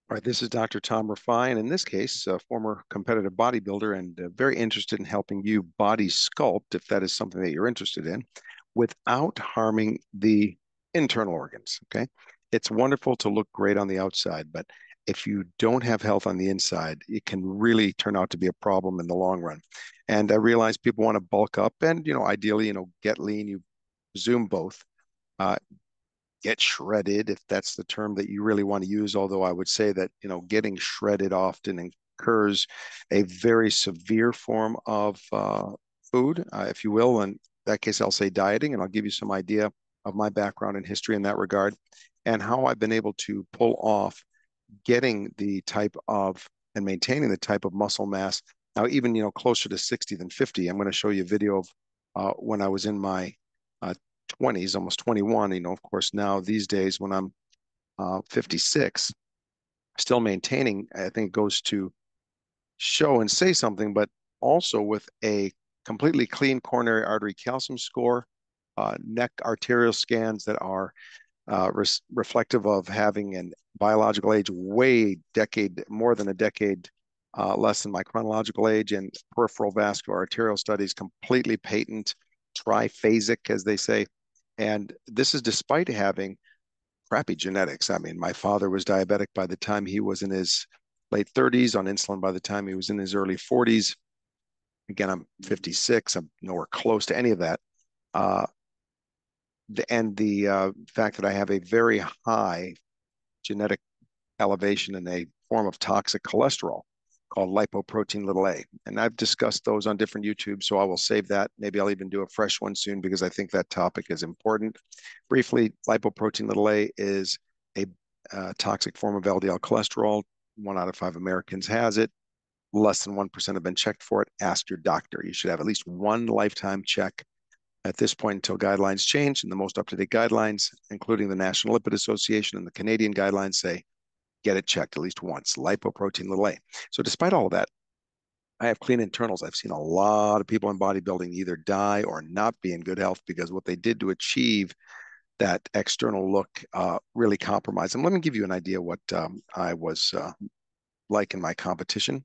All right, this is Dr. Tom Rafai, and in this case, a former competitive bodybuilder and very interested in helping you body sculpt, if that is something that you're interested in, without harming the internal organs. Okay. It's wonderful to look great on the outside, but if you don't have health on the inside, it can really turn out to be a problem in the long run. And I realize people want to bulk up and, ideally, get lean. You zoom both. Uh, get shredded, if that's the term that you really want to use. Although I would say that, getting shredded often incurs a very severe form of food, if you will. In that case, I'll say dieting, and I'll give you some idea of my background and history in that regard and how I've been able to pull off getting the type of and maintaining the type of muscle mass. Now, even, closer to 60 than 50. I'm going to show you a video of when I was in my uh, 20s, almost 21. Of course, now these days when I'm 56, still maintaining, I think it goes to show and say something, but also with a completely clean coronary artery calcium score, neck arterial scans that are reflective of having an biological age more than a decade less than my chronological age, and peripheral vascular arterial studies completely patent, triphasic, as they say. And this is despite having crappy genetics. I mean, my father was diabetic by the time he was in his late 30s, on insulin by the time he was in his early 40s. Again, I'm 56. I'm nowhere close to any of that. Uh, and the fact that I have a very high genetic elevation in a form of toxic cholesterol called lipoprotein little a. And I've discussed those on different YouTube, so I will save that. Maybe I'll even do a fresh one soon because I think that topic is important. Briefly, lipoprotein little a is a toxic form of LDL cholesterol. 1 out of 5 Americans has it. Less than 1% have been checked for it. Ask your doctor. You should have at least one lifetime check at this point until guidelines change. And the most up-to-date guidelines, including the National Lipid Association and the Canadian guidelines, say get it checked at least once, lipoprotein little a. So despite all of that, I have clean internals. I've seen a lot of people in bodybuilding either die or not be in good health because what they did to achieve that external look really compromised them. Let me give you an idea what I was like in my competition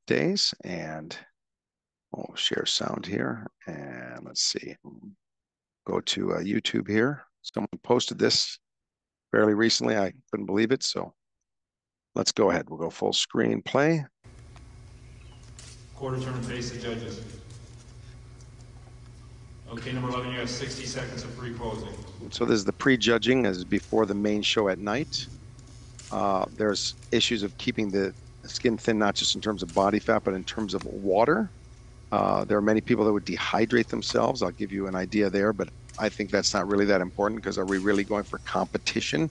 days. And I'll share sound here. And let's see, go to YouTube here. Someone posted this fairly recently. I couldn't believe it. So let's go ahead. We'll go full screen play. Quarter turn face the judges. Okay, number 11, you have 60 seconds of pre-closing. So this is the pre-judging as before the main show at night. There's issues of keeping the skin thin, not just in terms of body fat, but in terms of water. There are many people that would dehydrate themselves. I'll give you an idea there, but I think that's not really that important because are we really going for competition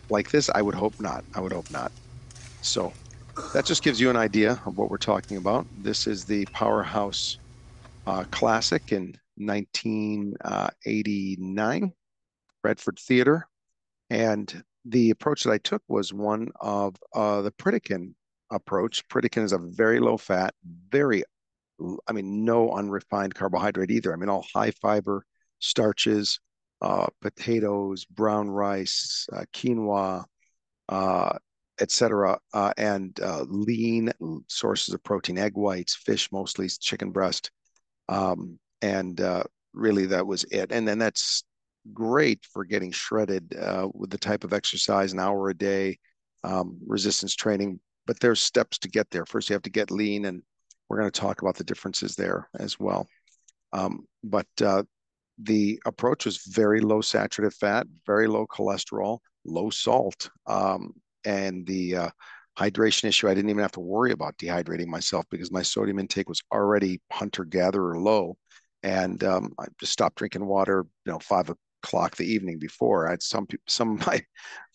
like this? I would hope not. I would hope not. So that just gives you an idea of what we're talking about. This is the Powerhouse Classic in 1989, Redford Theater. And the approach that I took was one of the Pritikin approach. Pritikin is a very low fat, no unrefined carbohydrate either. I mean, all high fiber starches, potatoes, brown rice, quinoa, uh, etc., and lean sources of protein, egg whites, fish, mostly chicken breast. And really, that was it. And then that's great for getting shredded with the type of exercise, an hour a day, resistance training. But there's steps to get there. First, you have to get lean, and we're going to talk about the differences there as well. But the approach was very low saturated fat, very low cholesterol, low salt. And the hydration issue, I didn't even have to worry about dehydrating myself because my sodium intake was already hunter-gatherer low. And I just stopped drinking water, 5 o'clock the evening before. I had some of my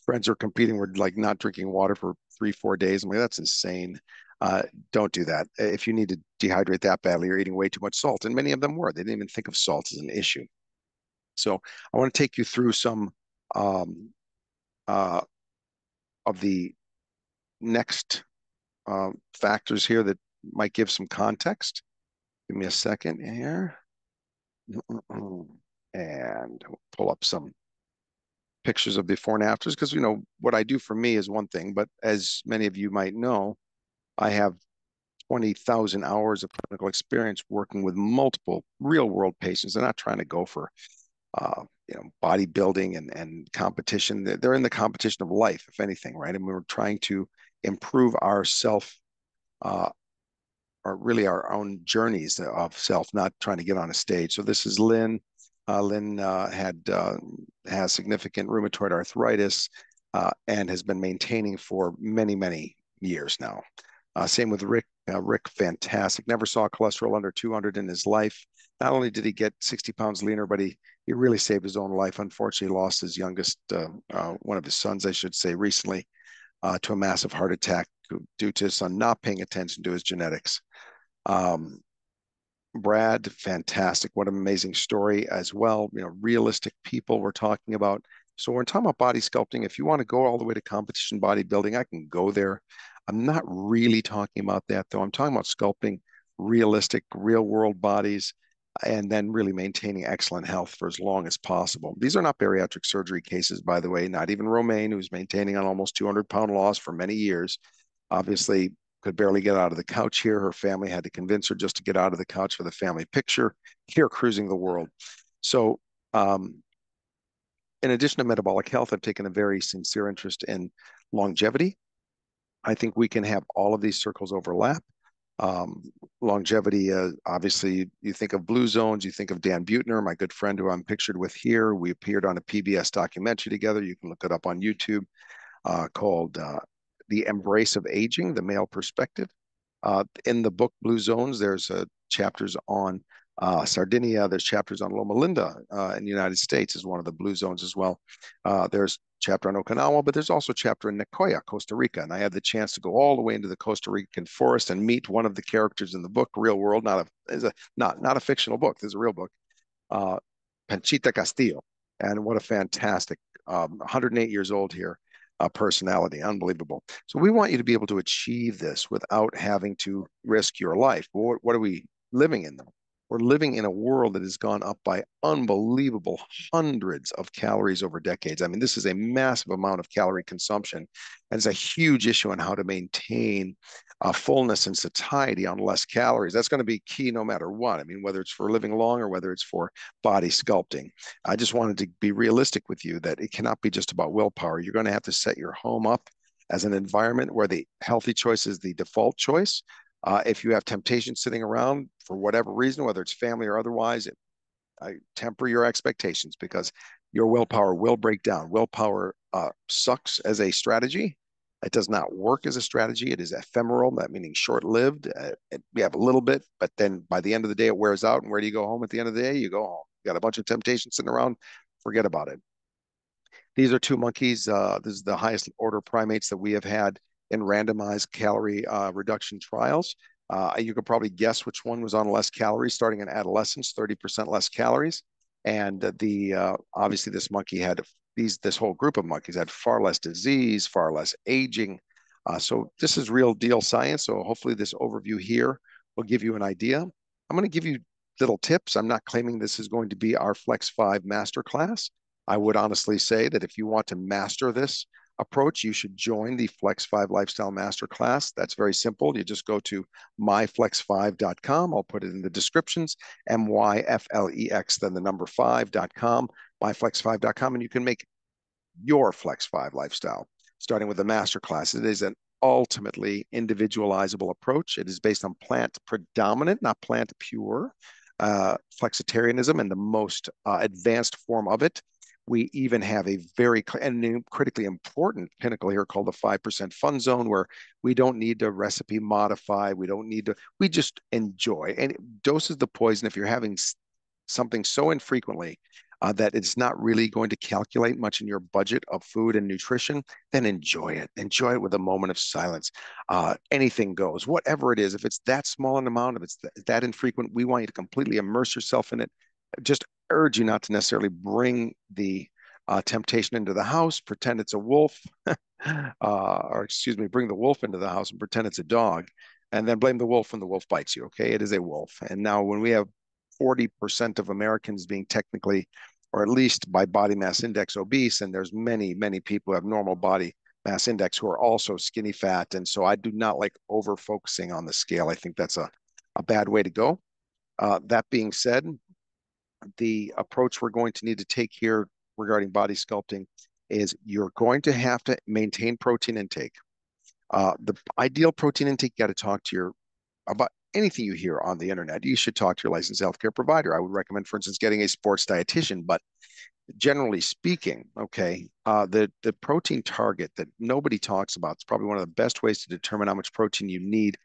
friends were competing were like not drinking water for 3-4 days. I'm like, that's insane. Don't do that. If you need to dehydrate that badly, you're eating way too much salt. And many of them were. They didn't even think of salt as an issue. So I want to take you through some uh, of the next factors here that might give some context. Give me a second here. And pull up some pictures of before and afters because, what I do for me is one thing, but as many of you might know, I have 20,000 hours of clinical experience working with multiple real world patients. They're not trying to go for, bodybuilding and competition. They're in the competition of life, if anything, right? And we're trying to improve our self, uh, or really our own journeys of self, not trying to get on a stage. So this is Lynn. Lynn has significant rheumatoid arthritis and has been maintaining for many, many years now. Same with Rick. Rick, fantastic. Never saw cholesterol under 200 in his life. Not only did he get 60 pounds leaner, but he really saved his own life. Unfortunately, he lost his youngest, one of his sons, I should say, recently to a massive heart attack due to his son not paying attention to his genetics. Um, Brad, fantastic. What an amazing story as well. Realistic people we're talking about. So when we're talking about body sculpting, if you want to go all the way to competition bodybuilding, I can go there. I'm not really talking about that though. I'm talking about sculpting realistic, real world bodies and then really maintaining excellent health for as long as possible. These are not bariatric surgery cases, by the way, not even Romaine, who's maintaining on almost 200-pound loss for many years. Obviously, could barely get out of the couch here. Her family had to convince her just to get out of the couch for the family picture. Here, cruising the world. So, in addition to metabolic health, I've taken a very sincere interest in longevity. I think we can have all of these circles overlap. Um, Longevity, obviously, you think of Blue Zones, you think of Dan Buettner, my good friend who I'm pictured with here. We appeared on a PBS documentary together. You can look it up on YouTube called The Embrace of Aging, The Male Perspective. In the book Blue Zones, there's chapters on Sardinia. There's chapters on Loma Linda in the United States is one of the blue zones as well. There's chapter on Okinawa, but there's also a chapter in Nicoya, Costa Rica. And I had the chance to go all the way into the Costa Rican forest and meet one of the characters in the book, Real World, not a fictional book. This is a real book, uh, Panchita Castillo. And what a fantastic 108 years old here personality. Unbelievable. So we want you to be able to achieve this without having to risk your life. What are we living in though? We're living in a world that has gone up by unbelievable hundreds of calories over decades. I mean, this is a massive amount of calorie consumption, and it's a huge issue on how to maintain fullness and satiety on less calories. That's going to be key no matter what. I mean, whether it's for living long or whether it's for body sculpting. I just wanted to be realistic with you that it cannot be just about willpower. You're going to have to set your home up as an environment where the healthy choice is the default choice. If you have temptation sitting around for whatever reason, whether it's family or otherwise, I temper your expectations because your willpower will break down. Willpower sucks as a strategy. It does not work as a strategy. It is ephemeral, that meaning short-lived. We have a little bit, but then by the end of the day, it wears out. And where do you go home at the end of the day? You go home. You got a bunch of temptations sitting around. Forget about it. These are two monkeys. This is the highest order primates that we have had in randomized calorie reduction trials. You could probably guess which one was on less calories starting in adolescence, 30% less calories. And obviously this monkey had this whole group of monkeys had far less disease, far less aging. So this is real deal science. So hopefully this overview here will give you an idea. I'm going to give you little tips. I'm not claiming this is going to be our Flex 5 masterclass. I would honestly say that if you want to master this approach, you should join the Flex 5 Lifestyle Masterclass. That's very simple. You just go to myflex5.com. I'll put it in the descriptions, MYFLEX, then the number 5.com, myflex5.com, and you can make your Flex 5 lifestyle, starting with the masterclass. It is an ultimately individualizable approach. It is based on plant predominant, not plant pure, flexitarianism and the most advanced form of it. We even have a very and critically important pinnacle here called the 5% fun zone, where we don't need to recipe modify. We don't need to, we just enjoy. And it doses the poison if you're having something so infrequently that it's not really going to calculate much in your budget of food and nutrition, then enjoy it. Enjoy it with a moment of silence. Anything goes, whatever it is. If it's that small an amount, if it's that infrequent, we want you to completely immerse yourself in it. Just urge you not to necessarily bring the temptation into the house, pretend it's a wolf, or excuse me, bring the wolf into the house and pretend it's a dog, and then blame the wolf when the wolf bites you. Okay, it is a wolf. And now when we have 40% of Americans being technically or at least by body mass index obese. And there's many, many people who have normal body mass index who are also skinny fat. And so I do not like over focusing on the scale. I think that's a bad way to go. That being said, the approach we're going to need to take here regarding body sculpting is you're going to have to maintain protein intake. The ideal protein intake, you got to talk to your about anything you hear on the internet. You should talk to your licensed healthcare provider. I would recommend, for instance, getting a sports dietitian. But generally speaking, okay, the protein target that nobody talks about, it's probably one of the best ways to determine how much protein you need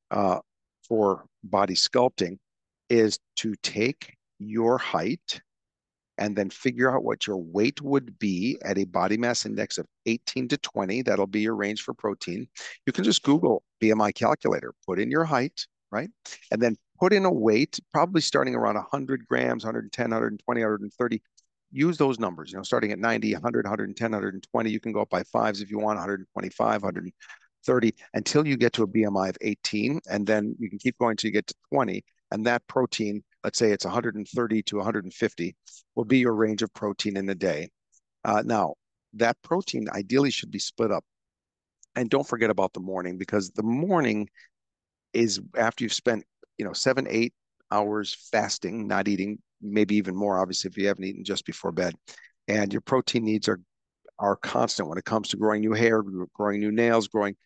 uh, for body sculpting, is to take your height and then figure out what your weight would be at a body mass index of 18 to 20. That'll be your range for protein. You can just Google BMI calculator, put in your height, right? And then put in a weight, probably starting around 100 grams, 110, 120, 130. Use those numbers, starting at 90, 100, 110, 120. You can go up by fives if you want, 125, 130, until you get to a BMI of 18. And then you can keep going until you get to 20. And that protein, let's say it's 130 to 150, will be your range of protein in a day. Now, that protein ideally should be split up. And don't forget about the morning, because the morning is after you've spent, 7, 8 hours fasting, not eating, maybe even more, obviously, if you haven't eaten just before bed. And your protein needs are constant when it comes to growing new hair, growing new nails, growing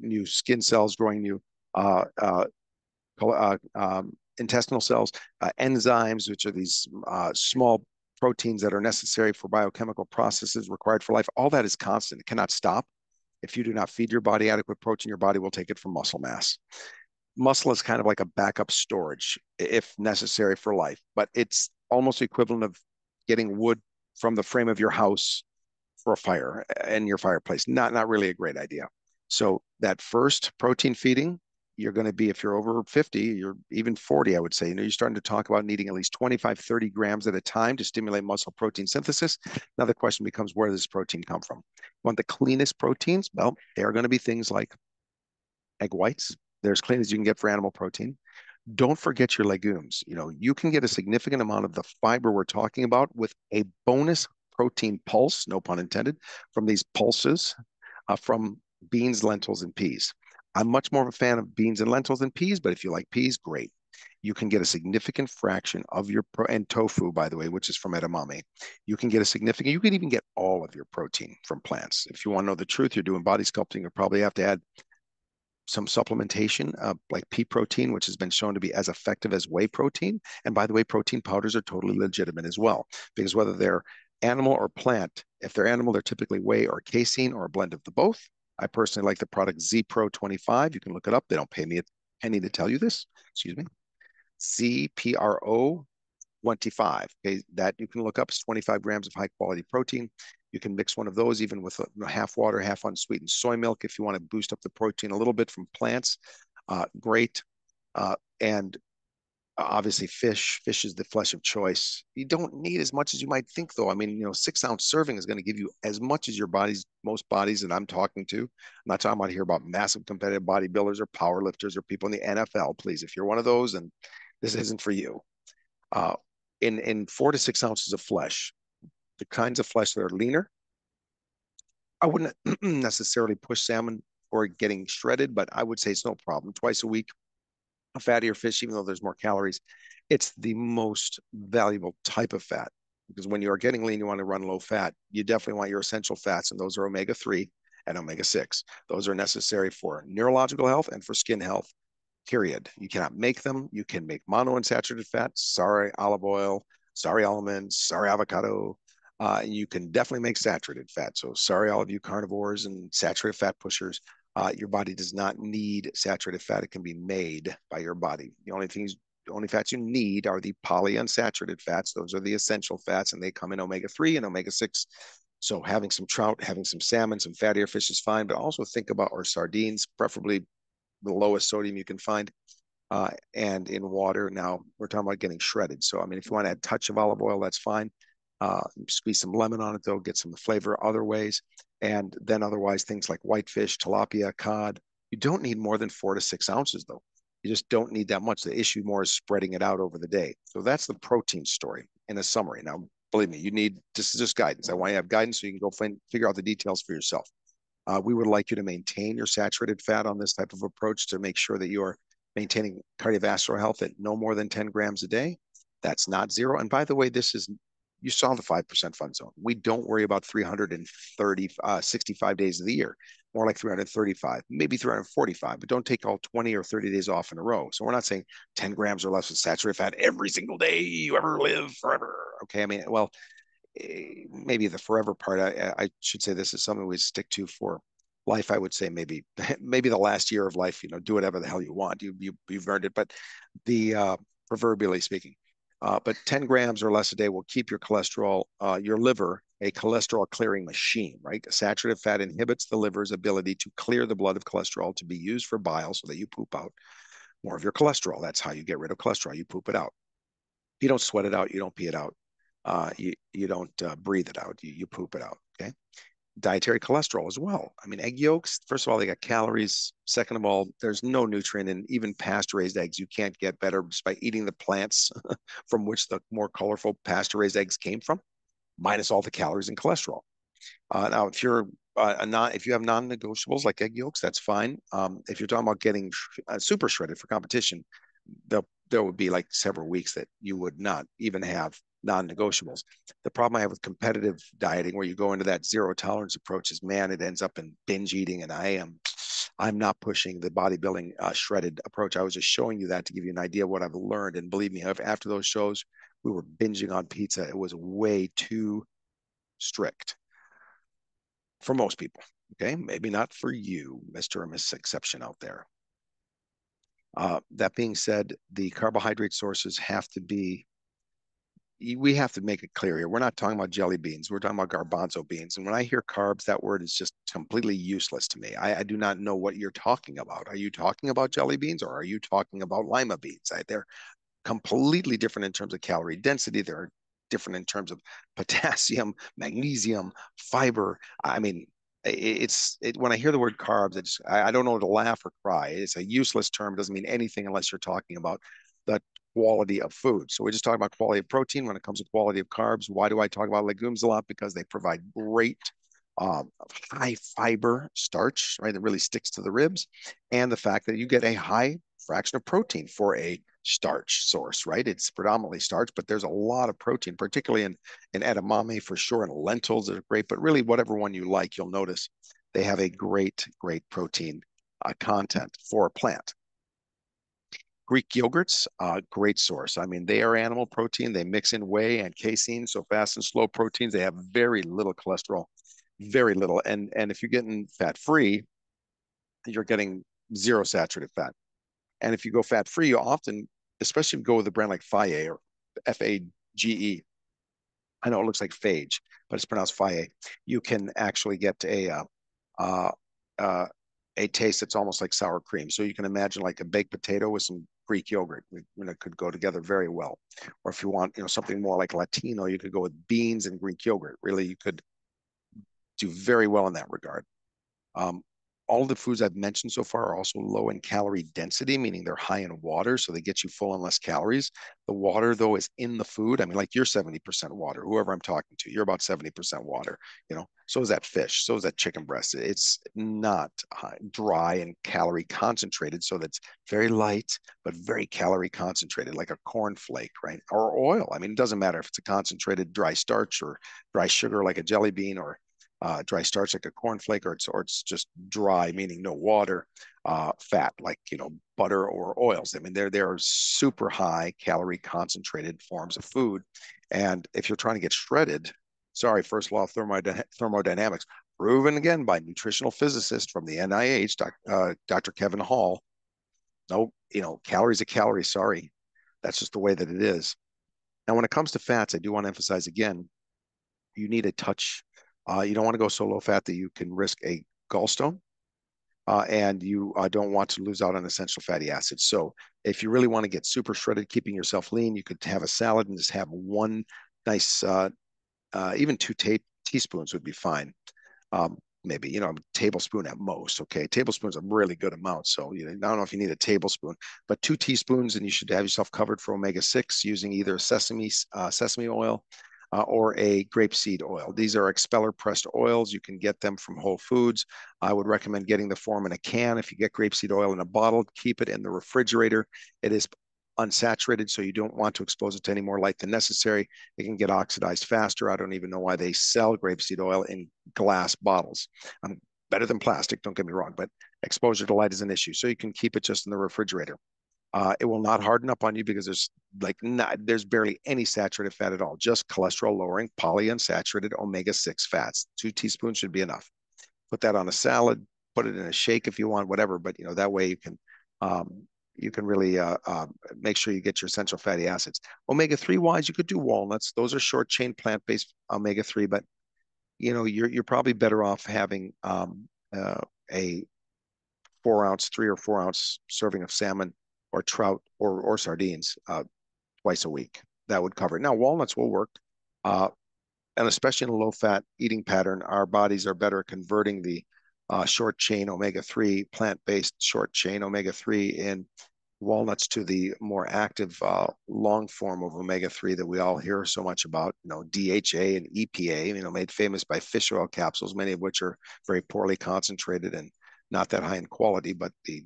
new skin cells, growing new uh, uh, intestinal cells, enzymes, which are these small proteins that are necessary for biochemical processes required for life. All that is constant. It cannot stop. If you do not feed your body adequate protein, your body will take it from muscle mass. Muscle is kind of like a backup storage if necessary for life, but it's almost equivalent of getting wood from the frame of your house for a fire in your fireplace. Not really a great idea. So that first protein feeding, you're going to be, if you're over 50, you're even 40, I would say, you're starting to talk about needing at least 25, 30 grams at a time to stimulate muscle protein synthesis. Now the question becomes, where does this protein come from? You want the cleanest proteins? Well, they are going to be things like egg whites. They're as clean as you can get for animal protein. Don't forget your legumes. You can get a significant amount of the fiber we're talking about with a bonus protein pulse, no pun intended, from these pulses from beans, lentils, and peas. I'm much more of a fan of beans and lentils than peas, but if you like peas, great. You can get a significant fraction of your and tofu, by the way, which is from edamame. You can even get all of your protein from plants. If you want to know the truth, you're doing body sculpting, you probably have to add some supplementation, like pea protein, which has been shown to be as effective as whey protein. And by the way, protein powders are totally legitimate as well, because whether they're animal or plant, if they're animal, they're typically whey or casein or a blend of the both. I personally like the product Z Pro 25. You can look it up. They don't pay me a penny to tell you this. Excuse me. ZPRO 25. Okay, that you can look up. It's 25 grams of high quality protein. You can mix one of those even with half water, half unsweetened soy milk if you want to boost up the protein a little bit from plants. Great. And obviously fish is the flesh of choice. You don't need as much as you might think, though. I mean, 6 ounce serving is going to give you as much as most bodies that I'm talking to. I'm not talking about here about massive competitive bodybuilders or power lifters or people in the NFL. Please, if you're one of those, and this isn't for you. uh, in 4 to 6 ounces of flesh, the kinds of flesh that are leaner, I wouldn't necessarily push salmon for getting shredded, but I would say it's no problem. Twice a week, a fattier fish, even though there's more calories, it's the most valuable type of fat. Because when you are getting lean, you want to run low fat. You definitely want your essential fats, and those are omega-3 and omega-6. Those are necessary for neurological health and for skin health, period. You cannot make them. You can make monounsaturated fat, sorry olive oil, sorry almonds, sorry avocado. You can definitely make saturated fat. So sorry, all of you carnivores and saturated fat pushers. Your body does not need saturated fat. It can be made by your body. The only fats you need are the polyunsaturated fats. Those are the essential fats, and they come in omega-3 and omega-6. So having some trout, having some salmon, some fattier fish is fine, but also think about, or sardines, preferably the lowest sodium you can find, and in water. Now we're talking about getting shredded. So, I mean, if you want to add a touch of olive oil, that's fine. Squeeze some lemon on it, though, get some flavor other ways. And then otherwise, things like whitefish, tilapia, cod, you don't need more than 4 to 6 ounces, though. You just don't need that much. The issue more is spreading it out over the day. So that's the protein story in a summary. Now, Believe me, you need this is just guidance. I want you to have guidance so you can go figure out the details for yourself. We would like you to maintain your saturated fat on this type of approach to make sure that you are maintaining cardiovascular health at no more than 10 grams a day. That's not zero. And by the way, you saw the 5% fun zone. We don't worry about 65 days of the year, more like 335, maybe 345, but don't take all 20 or 30 days off in a row. So we're not saying 10 grams or less of saturated fat every single day you ever live forever. Okay. I mean, well, maybe the forever part. I should say this is something we stick to for life. I would say maybe maybe the last year of life. Do whatever the hell you want. You've earned it. But the proverbially speaking, but 10 grams or less a day will keep your liver a cholesterol clearing machine, right? Saturated fat inhibits the liver's ability to clear the blood of cholesterol to be used for bile so that you poop out more of your cholesterol. That's how you get rid of cholesterol. You poop it out. You don't sweat it out. You don't pee it out. You don't breathe it out. You poop it out. Okay. Dietary cholesterol as well. I mean, egg yolks, first of all, they got calories. Second of all, there's no nutrient in even pasture-raised eggs. You can't get better just by eating the plants from which the more colorful pasture-raised eggs came from, minus all the calories and cholesterol. Now, if you have non-negotiables like egg yolks, that's fine. If you're talking about getting super shredded for competition, there would be like several weeks that you would not even have non-negotiables. The problem I have with competitive dieting, where you go into that zero tolerance approach, is man, it ends up in binge eating, and I'm not pushing the bodybuilding shredded approach. I was just showing you that to give you an idea of what I've learned. And believe me, after those shows, we were binging on pizza. It was way too strict for most people. Okay, maybe not for you, Mr. or Miss Exception out there. That being said, the carbohydrate sources we have to make it clear here. We're not talking about jelly beans. We're talking about garbanzo beans. And when I hear carbs, that word is just completely useless to me. I do not know what you're talking about. Are you talking about jelly beans or are you talking about lima beans? They're completely different in terms of calorie density. They're different in terms of potassium, magnesium, fiber. I mean, when I hear the word carbs, I don't know to laugh or cry. It's a useless term. It doesn't mean anything unless you're talking about the quality of food. So we just talk about quality of protein when it comes to quality of carbs. Why do I talk about legumes a lot? Because they provide great high fiber starch, right? That really sticks to the ribs, and the fact that you get a high fraction of protein for a starch source, right? It's predominantly starch, but there's a lot of protein, particularly in edamame for sure, and lentils are great. But really, whatever one you like, you'll notice they have a great protein content for a plant. Greek yogurts, great source. I mean, they are animal protein. They mix in whey and casein, so fast and slow proteins. They have very little cholesterol, very little. And if you're getting fat free, you're getting zero saturated fat. And if you go fat free, you often, especially if you go with a brand like Faye or Fage. I know it looks like phage, but it's pronounced Faye. You can actually get uh, uh, a taste that's almost like sour cream. So you can imagine like a baked potato with some Greek yogurt. It could go together very well. Or if you want, something more like Latino, you could go with beans and Greek yogurt. Really, you could do very well in that regard. Um, all of the foods I've mentioned so far are also low in calorie density, meaning they're high in water, so they get you full on less calories. The water, though, is in the food. I mean, like you're 70% water. Whoever I'm talking to, you're about 70% water. So is that fish. So is that chicken breast. It's not dry and calorie concentrated, so that's very light, but very calorie concentrated, like a corn flake, right? Or oil. I mean, it doesn't matter if it's a concentrated dry starch or dry sugar like a jelly bean or dry starch like a cornflake, or it's just dry, meaning no water, fat like butter or oils. I mean, they're super high calorie concentrated forms of food, and if you're trying to get shredded, sorry, first law of thermodynamics, proven again by nutritional physicist from the NIH, Dr. Kevin Hall. No, calories a calorie. Sorry, that's just the way that it is. Now, when it comes to fats, I do want to emphasize again, you need a touch. You don't want to go so low fat that you can risk a gallstone, and you don't want to lose out on essential fatty acids. So if you really want to get super shredded, keeping yourself lean, you could have a salad and just have one nice, even two teaspoons would be fine. Maybe, a tablespoon at most. Okay. Tablespoon's a really good amount. So, I don't know if you need a tablespoon, but 2 teaspoons and you should have yourself covered for omega-6 using either sesame oil, or a grapeseed oil. These are expeller pressed oils. You can get them from Whole Foods. I would recommend getting the form in a can. If you get grapeseed oil in a bottle, keep it in the refrigerator. It is unsaturated, so you don't want to expose it to any more light than necessary. It can get oxidized faster. I don't even know why they sell grapeseed oil in glass bottles. Better than plastic, don't get me wrong, but exposure to light is an issue. So you can keep it just in the refrigerator. It will not harden up on you because there's barely any saturated fat at all, just cholesterol lowering polyunsaturated omega-6 fats. 2 teaspoons should be enough. Put that on a salad, put it in a shake if you want, whatever. But that way you can really make sure you get your essential fatty acids. Omega-3 wise, you could do walnuts. Those are short chain plant-based omega-3, but you're probably better off having a 4 ounce, 3 or 4 ounce serving of salmon or trout or sardines twice a week. That would cover it. Now, walnuts will work, uh, and especially in a low-fat eating pattern, our bodies are better at converting the short-chain omega-3, plant-based short-chain omega-3 in walnuts to the more active long form of omega-3 that we all hear so much about, DHA and EPA, made famous by fish oil capsules, many of which are very poorly concentrated and not that high in quality, but the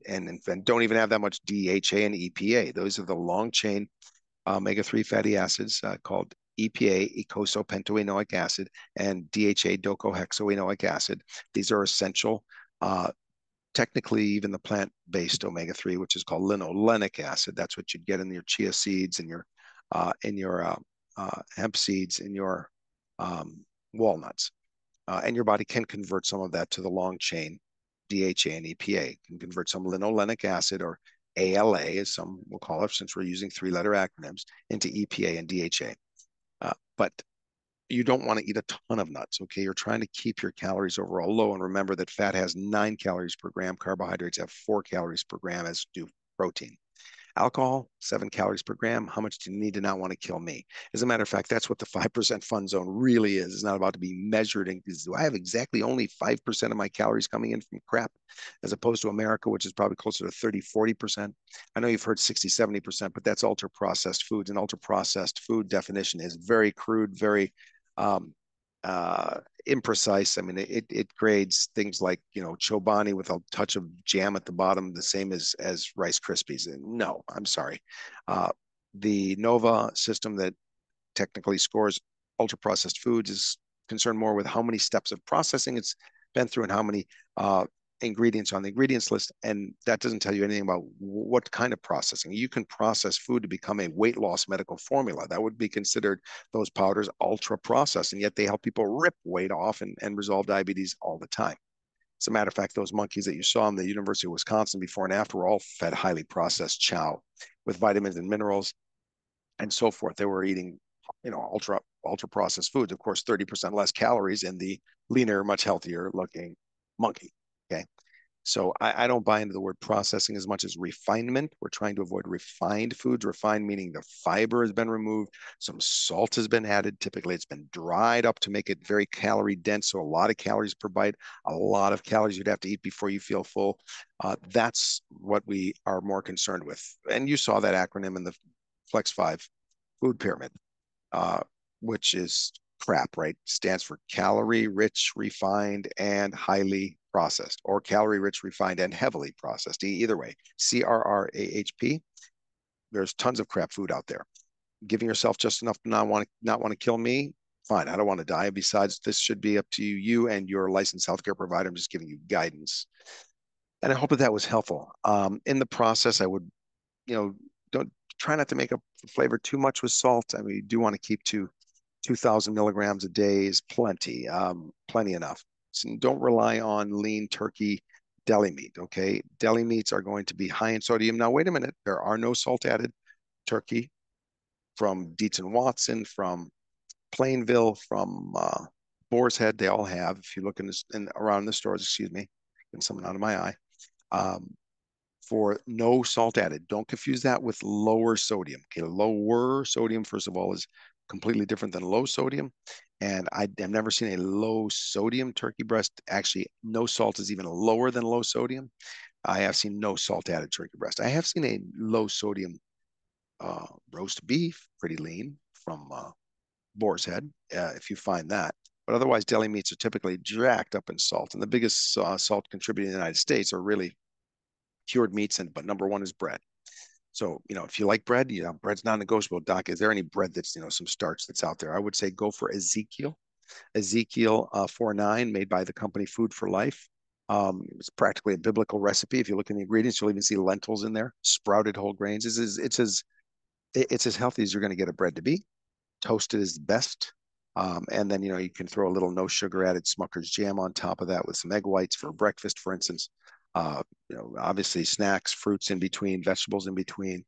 and don't even have that much DHA and EPA. Those are the long chain omega-3 fatty acids called EPA, eicosapentaenoic acid, and DHA, docosahexaenoic acid. These are essential. Technically, even the plant-based omega-3, which is called linolenic acid, that's what you'd get in your chia seeds, in your hemp seeds, in your walnuts. And your body can convert some of that to the long chain DHA and EPA, can convert some linolenic acid, or ALA, as some will call it, since we're using 3-letter acronyms, into EPA and DHA. But you don't want to eat a ton of nuts, okay? You're trying to keep your calories overall low. And remember that fat has 9 calories per gram. Carbohydrates have 4 calories per gram, as do protein. Alcohol, 7 calories per gram. How much do you need to not want to kill me? As a matter of fact, that's what the 5% fun zone really is. It's not about to be measured. And do I have exactly only 5% of my calories coming in from crap, as opposed to America, which is probably closer to 30, 40%? I know you've heard 60, 70%, but that's ultra processed foods. And ultra processed food definition is very crude, very um, imprecise. I mean, it grades things like Chobani with a touch of jam at the bottom, the same as Rice Krispies. And no, I'm sorry. The Nova system that technically scores ultra processed foods is concerned more with how many steps of processing it's been through and how many ingredients on the ingredients list. And that doesn't tell you anything about what kind of processing. You can process food to become a weight loss medical formula. That would be considered, those powders, ultra processed. And yet they help people rip weight off and resolve diabetes all the time. As a matter of fact, those monkeys that you saw in the University of Wisconsin before and after were all fed highly processed chow with vitamins and minerals and so forth. They were eating, ultra processed foods. Of course, 30% less calories in the leaner, much healthier looking monkey. Okay. So I don't buy into the word processing as much as refinement. We're trying to avoid refined foods. Refined meaning the fiber has been removed, some salt has been added. Typically, it's been dried up to make it very calorie dense. So a lot of calories per bite, a lot of calories you'd have to eat before you feel full. That's what we are more concerned with. And you saw that acronym in the Flex 5 food pyramid, which is crap, right? Stands for calorie rich, refined, and highly processed, or calorie rich, refined, and heavily processed. Either way, CRRAHP. There's tons of crap food out there. Giving yourself just enough to not want to kill me, fine. I don't want to die. Besides, this should be up to you and your licensed healthcare provider. I'm just giving you guidance, and I hope that was helpful. In the process, I would, don't try not to make up the flavor too much with salt. I mean, you do want to keep to 2,000 milligrams a day is plenty, plenty enough. So don't rely on lean turkey deli meat, okay? Deli meats are going to be high in sodium. Now, wait a minute. There are no salt added turkey from Dietz and Watson, from Plainville, from Boar's Head. They all have. If you look around the stores, excuse me, getting something out of my eye. For no salt added. Don't confuse that with lower sodium. Okay, lower sodium, first of all, is completely different than low sodium. And I've never seen a low sodium turkey breast. Actually, no salt is even lower than low sodium. I have seen no salt added turkey breast. I have seen a low sodium roast beef, pretty lean, from boar's head, if you find that. But otherwise, deli meats are typically jacked up in salt. And the biggest salt contributing in the United States are really cured meats, but number one is bread. So, if you like bread, bread's non-negotiable. Doc, is there any bread that's, some starch that's out there? I would say go for Ezekiel. Ezekiel 4:9, made by the company Food for Life. It's practically a biblical recipe. If you look in the ingredients, you'll even see lentils in there, sprouted whole grains. It's as healthy as you're going to get a bread to be. Toasted is the best. And then, you can throw a little no sugar added Smucker's jam on top of that with some egg whites for breakfast, for instance. Obviously snacks, fruits in between, vegetables in between,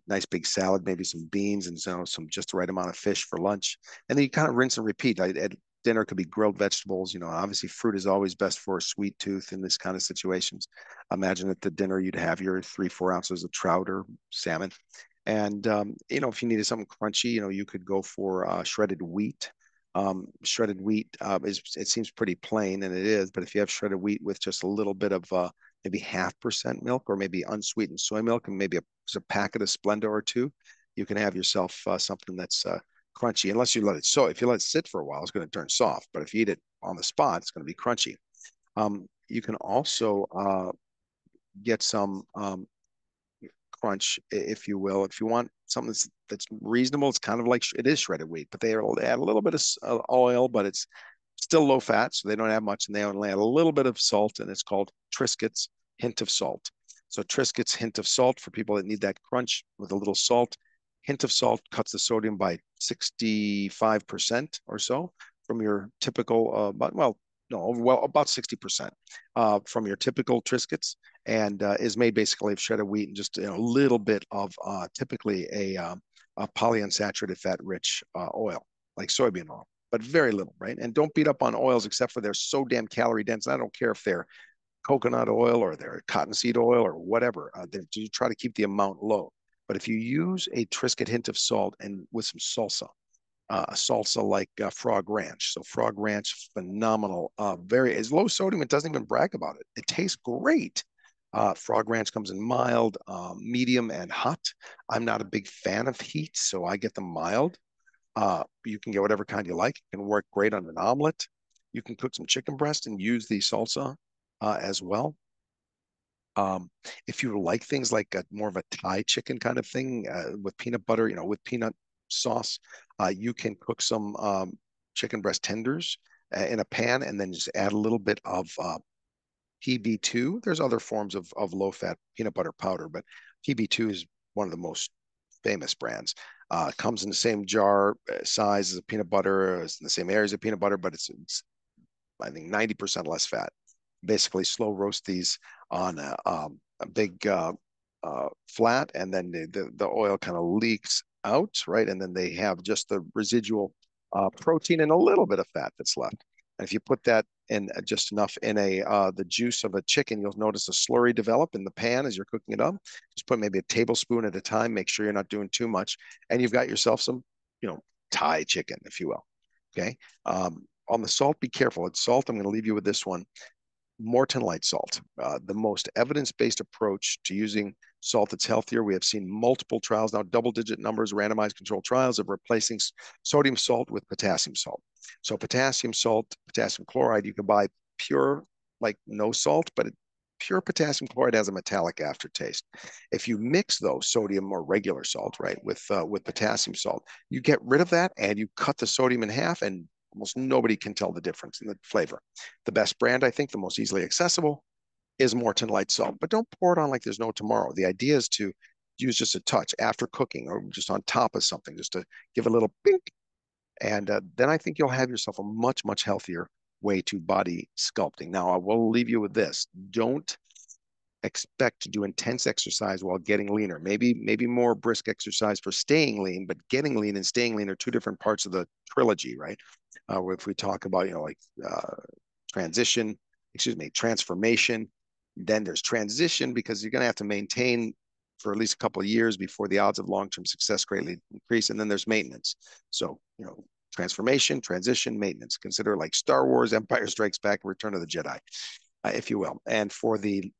nice big salad, maybe some beans and some just the right amount of fish for lunch. And then you kind of rinse and repeat. At dinner could be grilled vegetables. Obviously fruit is always best for a sweet tooth in this kind of situations. Imagine at the dinner you'd have your 3-4 ounces of trout or salmon. And if you needed something crunchy, you could go for shredded wheat. Shredded wheat it seems pretty plain, and it is. But if you have shredded wheat with just a little bit of maybe 0.5% milk, or maybe unsweetened soy milk, and maybe a packet of Splenda or two, you can have yourself something that's crunchy. Unless you let it if you let it sit for a while, it's going to turn soft. But if you eat it on the spot, it's going to be crunchy. You can also get some crunch, if you will. If you want something that's reasonable, it's kind of like it is shredded wheat, but they add a little bit of oil, but it's still low fat, so they don't add much, and they only add a little bit of salt, and it's called Triscuits hint of salt. So Triscuits hint of salt for people that need that crunch with a little salt. Hint of salt cuts the sodium by 65% or so from your typical, but well, no, well, about 60% from your typical Triscuits, and is made basically of shredded wheat and just a little bit of typically a polyunsaturated fat-rich oil, like soybean oil, but very little, right? And don't beat up on oils except for they're so damn calorie dense. I don't care if they're coconut oil or they're cottonseed oil or whatever. You try to keep the amount low. But if you use a Triscuit hint of salt and with some salsa, a salsa like Frog Ranch. So Frog Ranch, phenomenal. Very is low sodium. It doesn't even brag about it. It tastes great. Frog Ranch comes in mild, medium, and hot. I'm not a big fan of heat, so I get the mild. You can get whatever kind you like. It can work great on an omelet. You can cook some chicken breast and use the salsa as well. Um, if you like things like more of a Thai chicken kind of thing with peanut butter, with peanut sauce, you can cook some chicken breast tenders in a pan and then just add a little bit of PB2. There's other forms of low-fat peanut butter powder, but PB2 is one of the most famous brands. Comes in the same jar size as a peanut butter, it's in the same area as a peanut butter, but it's I think 90% less fat. Basically, slow roast these on a big flat, and then the oil kind of leaks out, right? And then they have just the residual protein and a little bit of fat that's left. And if you put that in just enough in the juice of a chicken, you'll notice a slurry develop in the pan as you're cooking it up. Just put maybe a tablespoon at a time. Make sure you're not doing too much, and you've got yourself some, Thai chicken, if you will. Okay. On the salt, be careful. It's salt. I'm going to leave you with this one. Morton light salt, the most evidence-based approach to using salt that's healthier. We have seen multiple trials now, double-digit numbers, randomized controlled trials of replacing sodium salt with potassium salt. So potassium salt, potassium chloride, you can buy pure, like no salt, but pure potassium chloride has a metallic aftertaste. If you mix those sodium or regular salt, right, with potassium salt, you get rid of that and you cut the sodium in half, and almost nobody can tell the difference in the flavor. The best brand, I think, the most easily accessible, is Morton Light Salt. But don't pour it on like there's no tomorrow. The idea is to use just a touch after cooking or just on top of something, just to give a little pink. And then I think you'll have yourself a much, much healthier way to body sculpting. Now, I will leave you with this. Don't expect to do intense exercise while getting leaner. Maybe more brisk exercise for staying lean, but getting lean and staying lean are two different parts of the trilogy, right? If we talk about, like transition, excuse me, transformation, then there's transition because you're going to have to maintain for at least a couple of years before the odds of long-term success greatly increase. And then there's maintenance. So, transformation, transition, maintenance. Consider like Star Wars, Empire Strikes Back, Return of the Jedi, if you will. And for the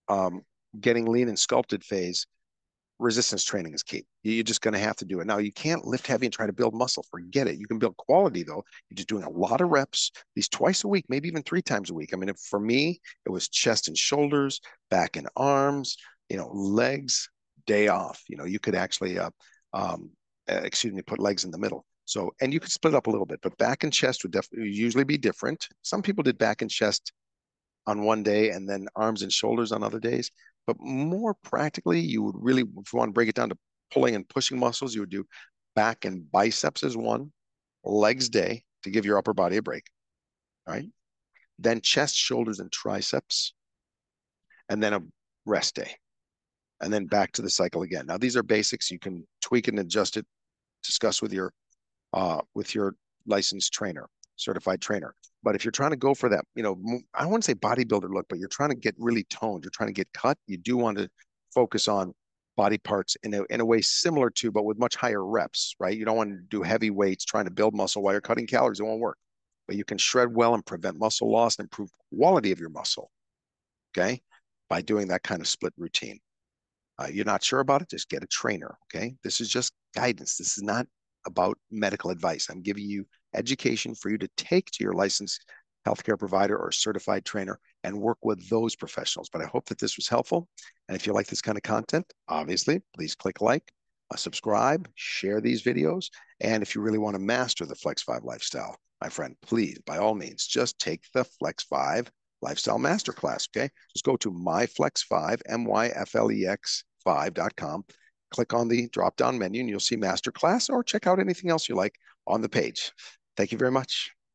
um, getting lean and sculpted phase, resistance training is key. You're just going to have to do it. Now, you can't lift heavy and try to build muscle. Forget it. You can build quality, though. You're just doing a lot of reps, these twice a week, maybe even 3 times a week. I mean, for me, it was chest and shoulders, back and arms, legs, day off. You could actually, um, excuse me, put legs in the middle. So, and you could split up a little bit, but back and chest would definitely usually be different. Some people did back and chest on one day and then arms and shoulders on other days. But more practically, you would really, if you want to break it down to pulling and pushing muscles, you would do back and biceps as one, legs day to give your upper body a break. All right. Then chest, shoulders, and triceps, and then a rest day. And then back to the cycle again. Now, these are basics. You can tweak and adjust it, discuss with your licensed trainer, certified trainer. But if you're trying to go for that, I wouldn't say bodybuilder look, but you're trying to get really toned, you're trying to get cut, you do want to focus on body parts in a way similar to, but with much higher reps, right? You don't want to do heavy weights trying to build muscle while you're cutting calories. It won't work. But you can shred well and prevent muscle loss and improve quality of your muscle, okay? By doing that kind of split routine. You're not sure about it, just get a trainer, okay? This is just guidance. This is not about medical advice. I'm giving you education for you to take to your licensed healthcare provider or certified trainer and work with those professionals. But I hope that this was helpful. And if you like this kind of content, obviously, please click like, subscribe, share these videos. And if you really want to master the Flex 5 lifestyle, my friend, please, by all means, just take the Flex 5 Lifestyle Masterclass, okay? Just go to myflex5, myflex5.com, click on the drop-down menu, and you'll see Masterclass, or check out anything else you like on the page. Thank you very much.